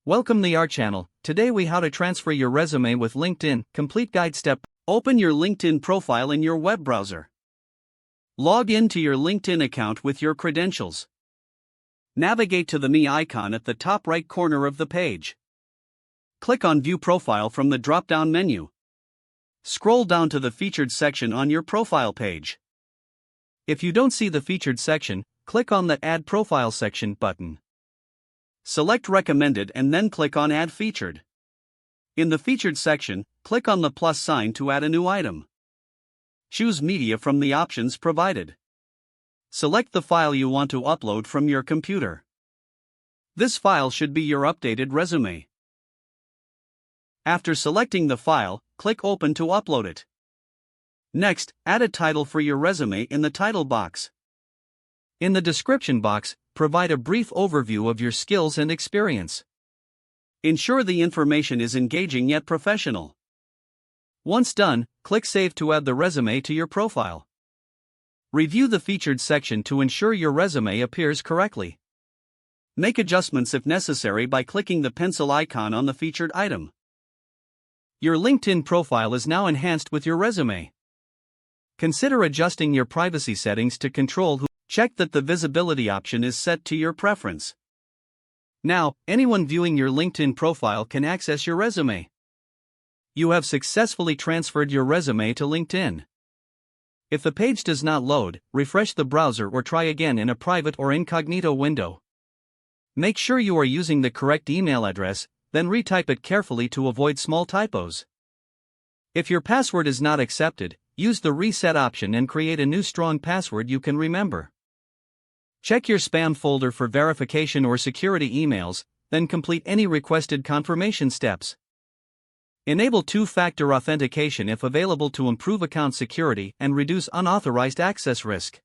Welcome to our channel. Today we how to transfer your resume with LinkedIn. Complete guide step. Open your LinkedIn profile in your web browser. Log in to your LinkedIn account with your credentials. Navigate to the Me icon at the top right corner of the page. Click on View Profile from the drop-down menu. Scroll down to the Featured section on your profile page. If you don't see the Featured section, click on the Add Profile section button. Select Recommended and then click on Add Featured. In the Featured section, click on the plus sign to add a new item. Choose Media from the options provided. Select the file you want to upload from your computer. This file should be your updated resume. After selecting the file, click Open to upload it. Next, add a title for your resume in the title box. In the description box, provide a brief overview of your skills and experience. Ensure the information is engaging yet professional. Once done, click Save to add the resume to your profile. Review the Featured section to ensure your resume appears correctly. Make adjustments if necessary by clicking the pencil icon on the featured item. Your LinkedIn profile is now enhanced with your resume. Consider adjusting your privacy settings to control who. Check that the visibility option is set to your preference. Now, anyone viewing your LinkedIn profile can access your resume. You have successfully transferred your resume to LinkedIn. If the page does not load, refresh the browser or try again in a private or incognito window. Make sure you are using the correct email address, then retype it carefully to avoid small typos. If your password is not accepted, use the reset option and create a new strong password you can remember. Check your spam folder for verification or security emails, then complete any requested confirmation steps. Enable two-factor authentication if available to improve account security and reduce unauthorized access risk.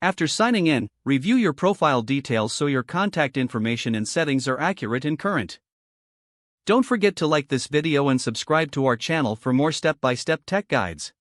After signing in, review your profile details so your contact information and settings are accurate and current. Don't forget to like this video and subscribe to our channel for more step-by-step tech guides.